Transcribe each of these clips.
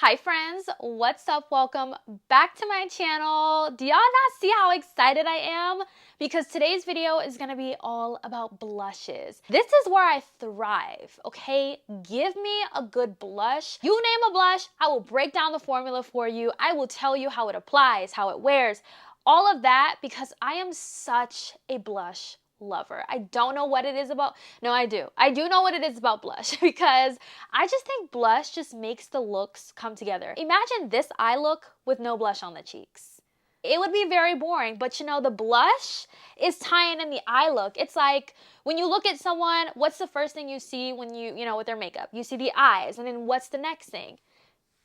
Hi friends, what's up? Welcome back to my channel. Do y'all not see how excited I am? Because today's video is gonna be all about blushes. This is where I thrive, okay? Give me a good blush. You name a blush, I will break down the formula for you. I will tell you how it applies, how it wears, all of that, because I am such a blush lover. I don't know what it is about. No, I do. I do know what it is about blush because I just think blush just makes the looks come together. Imagine this eye look with no blush on the cheeks. It would be very boring, but you know, the blush is tying in the eye look. It's like when you look at someone, what's the first thing you see when you know, with their makeup? You see the eyes, and then what's the next thing?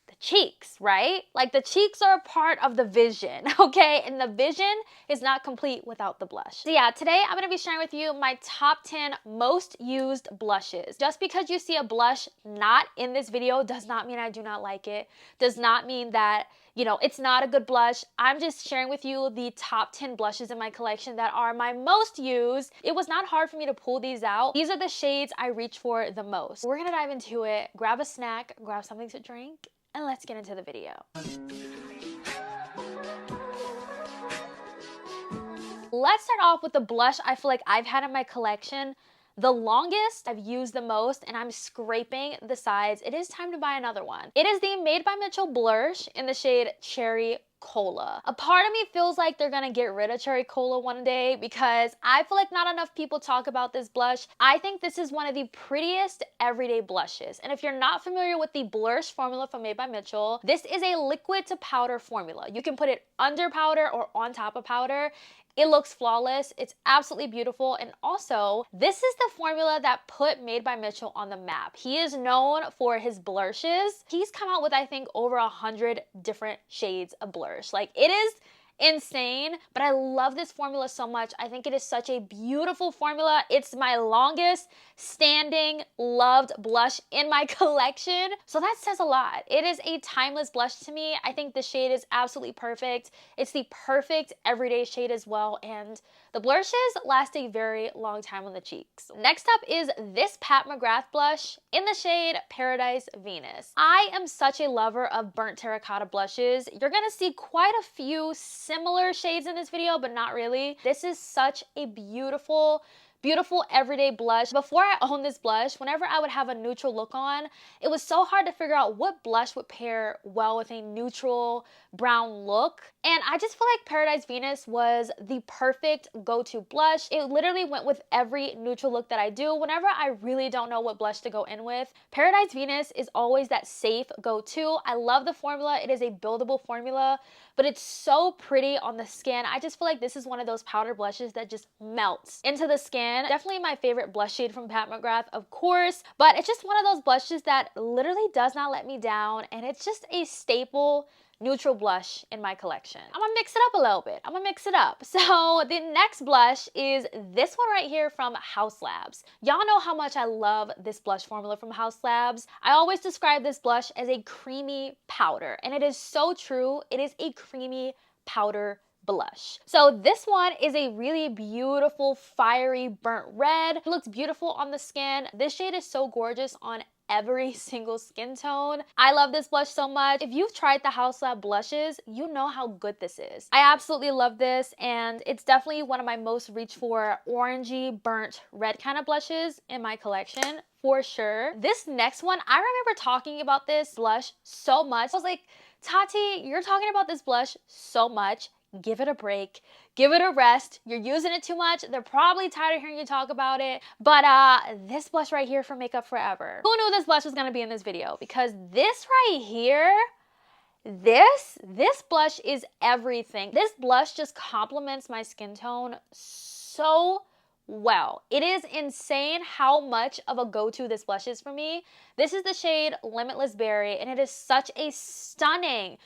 The cheeks, right? Like the cheeks are a part of the vision, okay? And the vision is not complete without the blush. So yeah, today I'm gonna be sharing with you my top 10 most used blushes. Just because you see a blush not in this video does not mean I do not like it. Does not mean that, you know, it's not a good blush. I'm just sharing with you the top 10 blushes in my collection that are my most used. It was not hard for me to pull these out. These are the shades I reach for the most. We're gonna dive into it. Grab a snack, grab something to drink, and let's get into the video. Let's start off with the blush I feel like I've had in my collection the longest, I've used the most, and I'm scraping the sides. It is time to buy another one. It is the Made by Mitchell blush in the shade Cherry Cola. A part of me feels like they're gonna get rid of Cherry Cola one day because I feel like not enough people talk about this blush. I think this is one of the prettiest everyday blushes. And if you're not familiar with the blush formula from Made by Mitchell, this is a liquid to powder formula. You can put it under powder or on top of powder. It looks flawless. It's absolutely beautiful. And also, this is the formula that put Made by Mitchell on the map. He is known for his blushes. He's come out with, I think, over 100 different shades of blush. Like, it is insane, but I love this formula so much. I think it is such a beautiful formula. It's my longest standing loved blush in my collection, so that says a lot. It is a timeless blush to me. I think the shade is absolutely perfect. It's the perfect everyday shade as well, and the blushes last a very long time on the cheeks. Next up is this Pat McGrath blush in the shade Paradise Venus. I am such a lover of burnt terracotta blushes. You're gonna see quite a few similar shades in this video, but not really. This is such a beautiful everyday blush. Before I owned this blush, whenever I would have a neutral look on, it was so hard to figure out what blush would pair well with a neutral brown look. And I just feel like Paradise Venus was the perfect go-to blush. It literally went with every neutral look that I do. Whenever I really don't know what blush to go in with, Paradise Venus is always that safe go-to. I love the formula. It is a buildable formula, but it's so pretty on the skin. I just feel like this is one of those powder blushes that just melts into the skin. Definitely my favorite blush shade from Pat McGrath, of course, but it's just one of those blushes that literally does not let me down, and it's just a staple neutral blush in my collection. I'm gonna mix it up a little bit. I'm gonna mix it up. So the next blush is this one right here from Haus Labs. Y'all know how much I love this blush formula from Haus Labs. I always describe this blush as a creamy powder, and it is so true. It is a creamy powder blush. So this one is a really beautiful, fiery burnt red. It looks beautiful on the skin. This shade is so gorgeous on every single skin tone. I love this blush so much. If you've tried the Haus Lab blushes, you know how good this is. I absolutely love this, and it's definitely one of my most reach for orangey, burnt red kind of blushes in my collection, for sure. This next one, I remember talking about this blush so much. I was like, Tati, you're talking about this blush so much. Give it a break, give it a rest. You're using it too much. They're probably tired of hearing you talk about it. But this blush right here from Makeup Forever. Who knew this blush was gonna be in this video? Because this right here, this blush is everything. This blush just complements my skin tone so well. It is insane how much of a go-to this blush is for me. This is the shade Limitless Berry, and it is such a stunning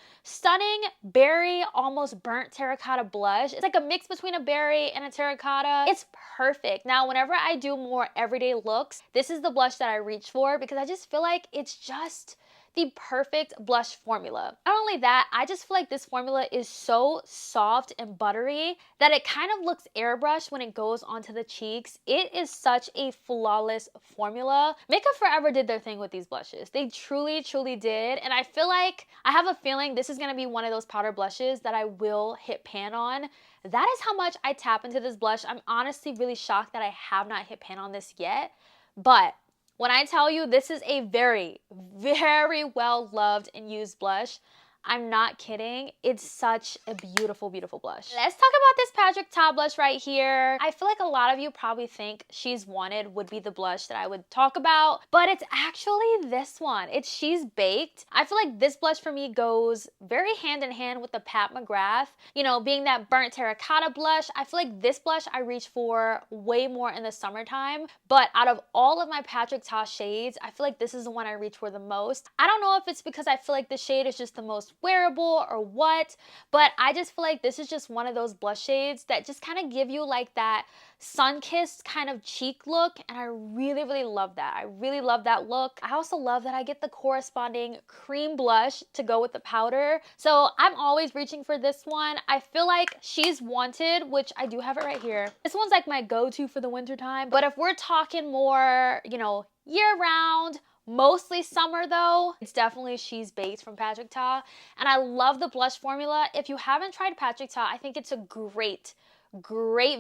berry, almost burnt terracotta blush. It's like a mix between a berry and a terracotta. It's perfect. Now, whenever I do more everyday looks, this is the blush that I reach for because I just feel like it's just the perfect blush formula. Not only that, I just feel like this formula is so soft and buttery that it kind of looks airbrushed when it goes onto the cheeks. It is such a flawless formula. Makeup Forever did their thing with these blushes. They truly, truly did. And I feel like, I have a feeling this is gonna be one of those powder blushes that I will hit pan on. That is how much I tap into this blush. I'm honestly really shocked that I have not hit pan on this yet. But when I tell you this is a very, very well loved and used blush, I'm not kidding. It's such a beautiful, beautiful blush. Let's talk about this Patrick Ta blush right here. I feel like a lot of you probably think She's Wanted would be the blush that I would talk about, but it's actually this one. It's She's Baked. I feel like this blush for me goes very hand in hand with the Pat McGrath. You know, being that burnt terracotta blush, I feel like this blush I reach for way more in the summertime, but out of all of my Patrick Ta shades, I feel like this is the one I reach for the most. I don't know if it's because I feel like the shade is just the most wearable or what, but I just feel like this is just one of those blush shades that just kind of give you like that sun-kissed kind of cheek look, and I really, really love that. I really love that look. I also love that I get the corresponding cream blush to go with the powder, so I'm always reaching for this one. I feel like She's Wanted, which I do have it right here. This one's like my go-to for the winter time, but if we're talking more, you know, year-round, mostly summer though, it's definitely She's Baked from Patrick Ta. And I love the blush formula. If you haven't tried Patrick Ta, I think it's a great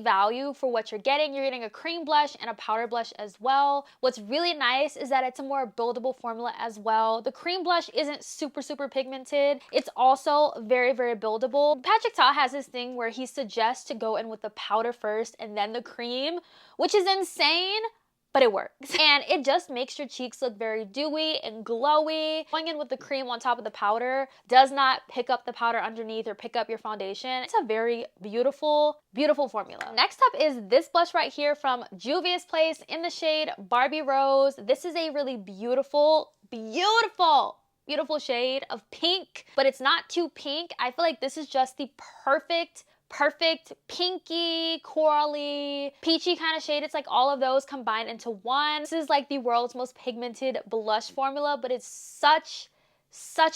value for what you're getting. You're getting a cream blush and a powder blush as well. What's really nice is that it's a more buildable formula as well. The cream blush isn't super, super pigmented. It's also very, very buildable. Patrick Ta has this thing where he suggests to go in with the powder first and then the cream, which is insane, but it works. And it just makes your cheeks look very dewy and glowy. Going in with the cream on top of the powder does not pick up the powder underneath or pick up your foundation. It's a very beautiful, beautiful formula. Next up is this blush right here from Juvia's Place in the shade Barbie Rose. This is a really beautiful, beautiful shade of pink, but it's not too pink. I feel like this is just the perfect pinky, corally, peachy kind of shade. It's like all of those combined into one. This is like the world's most pigmented blush formula, but it's such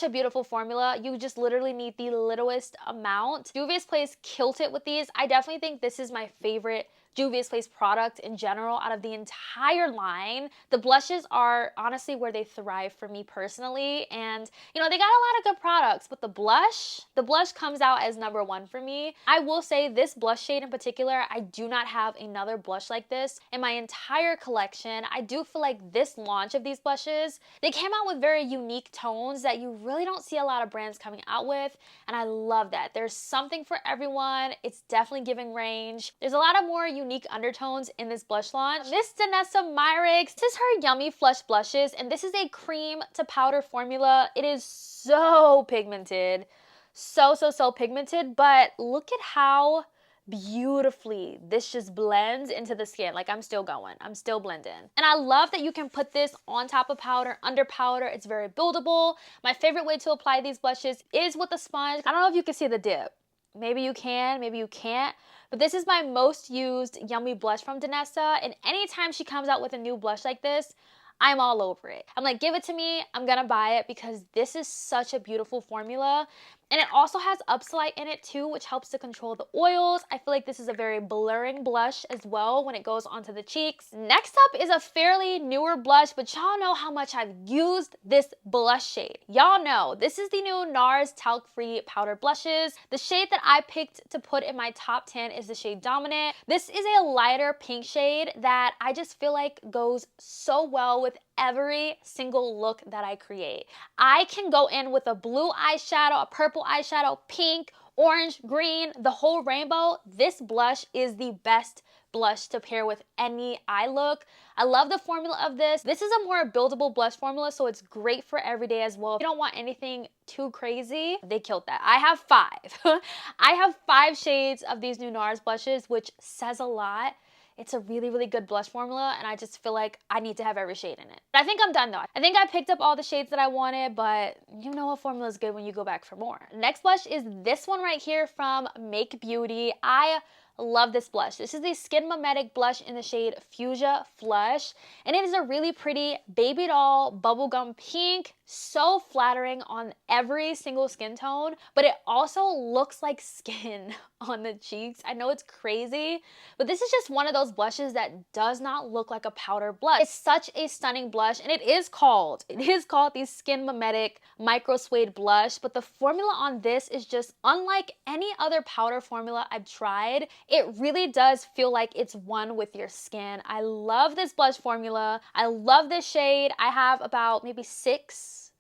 a beautiful formula. You just literally need the littlest amount. Juvia's Place killed it with these. I definitely think this is my favorite Juvia's Place product in general out of the entire line. The blushes are honestly where they thrive for me personally, and you know, they got a lot of good products, but the blush comes out as #1 for me. I will say this blush shade in particular, I do not have another blush like this in my entire collection. I do feel like this launch of these blushes, they came out with very unique tones that you really don't see a lot of brands coming out with, and I love that. There's something for everyone. It's definitely giving range. There's a lot of more unique undertones in this blush launch. Miss Danessa Myricks, this is her Yummy Flush Blushes, and this is a cream to powder formula. It is so pigmented, so pigmented, but look at how beautifully this just blends into the skin. Like, I'm still going, I'm still blending. And I love that you can put this on top of powder, under powder. It's very buildable. My favorite way to apply these blushes is with a sponge. I don't know if you can see the dip. Maybe you can, maybe you can't. But this is my most used Yummy blush from Danessa, and anytime she comes out with a new blush like this, I'm all over it. I'm like, give it to me, I'm gonna buy it because this is such a beautiful formula. And it also has Upslite in it too, which helps to control the oils. I feel like this is a very blurring blush as well when it goes onto the cheeks. Next up is a fairly newer blush, but y'all know how much I've used this blush shade. Y'all know, this is the new NARS Talc-Free Powder Blushes. The shade that I picked to put in my top 10 is the shade Dominant. This is a lighter pink shade that I just feel like goes so well with every single look that I create. I can go in with a blue eyeshadow, a purple eyeshadow, pink, orange, green, the whole rainbow. This blush is the best blush to pair with any eye look. I love the formula of this. This is a more buildable blush formula, so it's great for every day as well. If you don't want anything too crazy, they killed that. I have 5. I have 5 shades of these new NARS blushes, which says a lot. It's a really, really good blush formula, and I just feel like I need to have every shade in it. But I think I'm done though. I think I picked up all the shades that I wanted, but you know a formula is good when you go back for more. Next blush is this one right here from Make Beauty. I love this blush. This is the Skin Mimetic blush in the shade Fuchsia Flush, and it is a really pretty baby doll bubblegum pink, so flattering on every single skin tone, but it also looks like skin on the cheeks. I know it's crazy, but this is just one of those blushes that does not look like a powder blush. It's such a stunning blush, and it is called the Skin Mimetic Micro Suede Blush, but the formula on this is just unlike any other powder formula I've tried. It really does feel like it's one with your skin. I love this blush formula. I love this shade. I have about maybe 6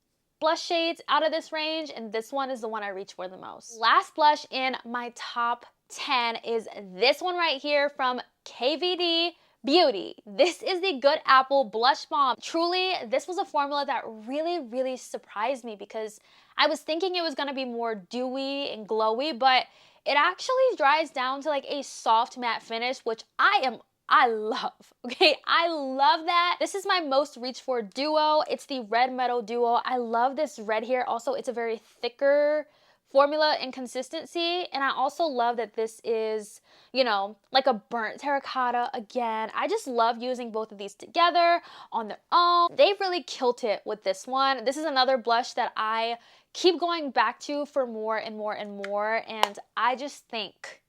blush shades out of this range, and this one is the one I reach for the most. Last blush in my top 10 is this one right here from KVD Beauty. This is the Good Apple Blush Balm. Truly, this was a formula that really surprised me because I was thinking it was gonna be more dewy and glowy, but it actually dries down to like a soft matte finish, which I love, okay? I love that. This is my most reached for duo. It's the Red Meadow Duo. I love this red here. Also, it's a very thicker formula and consistency, and I also love that this is, you know, like a burnt terracotta again. I just love using both of these together on their own. They really killed it with this one. This is another blush that I keep going back to for more and more and more, and I just think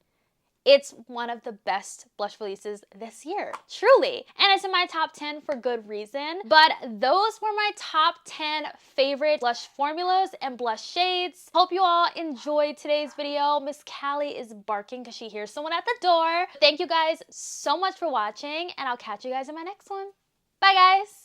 it's one of the best blush releases this year, truly. And it's in my top 10 for good reason. But those were my top 10 favorite blush formulas and blush shades. Hope you all enjoyed today's video. Miss Callie is barking because she hears someone at the door. Thank you guys so much for watching, and I'll catch you guys in my next one. Bye, guys.